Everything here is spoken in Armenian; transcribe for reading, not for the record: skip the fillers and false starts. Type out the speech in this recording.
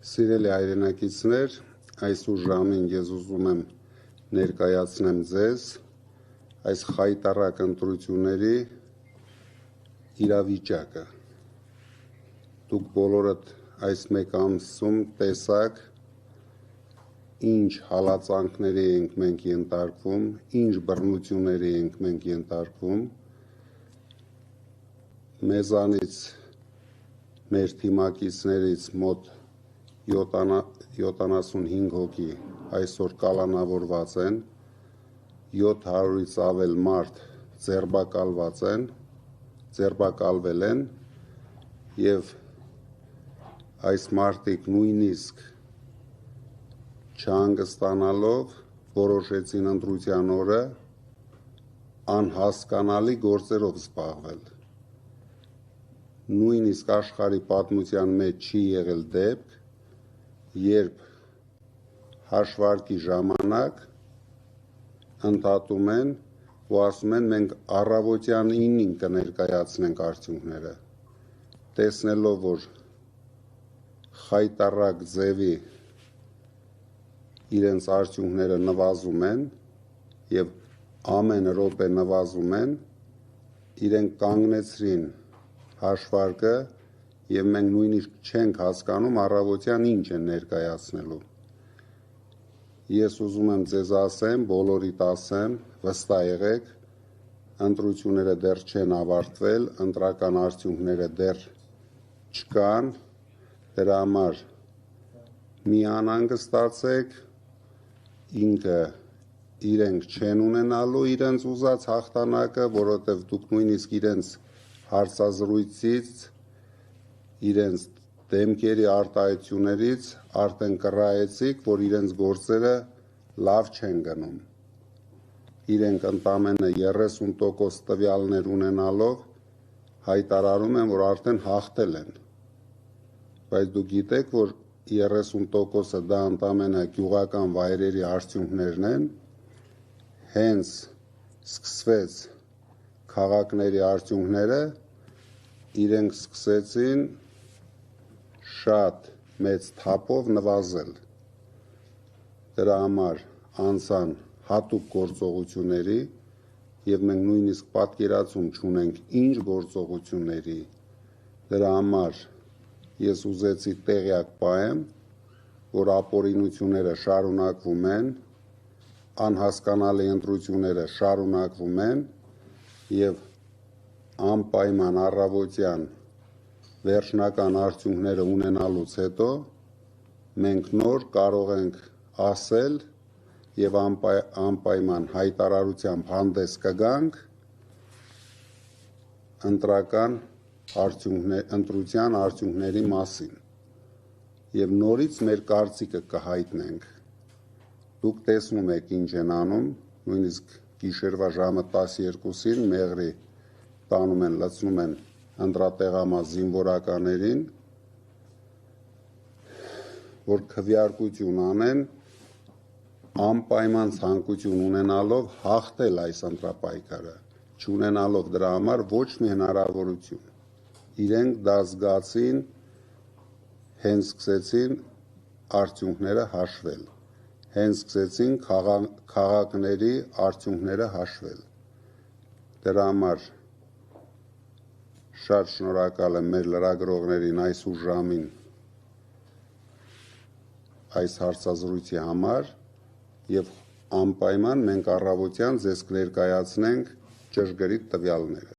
Սիրելի հայրենակիցներ, այսօր ժամին ես ուզում եմ ներկայացնեմ ձեզ այս խայտառակ ընտրությունների իրավիճակը։ Դուք բոլորդ այս մեկ ամսում տեսաք, ինչ հալածանքների ենք մենք ենթարկվում, ինչ բռնությունների ենք մենք ենթարկվում։ Մեզանից, մեր թիմակիցներից մոտ 75 հոգի այսօր կալանավորված են, 700-ից ավել մարդ ձերբակալվել են եւ այս մարդիկ նույնիսկ չհանգստանալով որոշեցին ընտրության օրը անհասկանալի գործերով զբաղվել։ Նույնիսկ աշխարհի պատմության մեջ չի եղել դեպք, երբ հաշվարկի ժամանակ ընդհատում են ու ասում են մենք առավոտյան 9-ին կներկայացնենք արդյունքները, տեսնելով որ խայտառակ ձևի իրենց արդյունքները նվազում են եւ ամեն րոպե նվազում են, իրենք կանգնեցրին հաշվարկը եւ մենք նույնիսկ չենք հասկանում առավոտյան ինչ են ներկայացնելու։ Ես ուզում եմ ձեզ ասեմ, բոլորիդ ասեմ, վստահ եղեք, ընտրությունները դեռ չեն ավարտվել, ընտրական արդյունքները դեռ չկան, դրա համար մի անհանգստացեք, ինքը իրենք չեն ունենալու իրենց ուզած հաղթանակը, որովհետև դուք նույնիսկ իրենց հարցազրույցից, իրենց դեմքերի արտահայտություններից արդեն կռահեցիք, որ իրենց գործերը լավ չեն գնում։ Իրենք ընդամենը 30% տվյալներ ունենալով հայտարարում են, որ արդեն հաղթել են։ Բայց դուք գիտեք, որ 30%-ը դա ընդամենը գյուղական վայրերի արդյունքներն են, հենց սկսվեց քաղաքների արդյունքները, իրենք սկսեցին շատ մեծ թափով նվազել։ Դրա համար անցան հատուկ գործողությունների եւ մենք նույնիսկ պատկերացում չունենք ինչ գործողությունների։ Դրա համար ես ուզեցի տեղյակ պահեմ, որ ապօրինությունները շարունակվում են, անհասկանալի ընտրությունները շարունակվում են եւ անպայման առավոտյան վերջնական արդյունքները ունենալուց հետո մենք նոր կարող ենք ասել եւ անպայման հայտարարությամբ հանդես կգանք ընտրության արդյունքների մասին եւ նորից մեր կարծիքը կհայտնենք։ Դուք տեսնում եք ինչ են անում, նույնիսկ գիշերվա ժամը 12-ին մեղրի տանում են, լցնում են ընտրատեղամաս զինվորականներին, որ քվեարկություն անեն, անպայման ցանկություն ունենալով հաղթել այս ընտրապայքարը, չունենալով դրա համար ոչ մի հնարավորություն։ Իրենք դա զգացին, հենց սկսեցին արդյունքները հաշվել, հենց սկսեցին քաղաքների արդյունքները հաշվել։ Դրա համար շատ շնորհակալ եմ մեր լրագրողներին այսօր ժամին այս հարցազրույցի համար եւ անպայման մենք առավոտյան ձեզ կներկայացնենք ճշգրիտ տվյալները։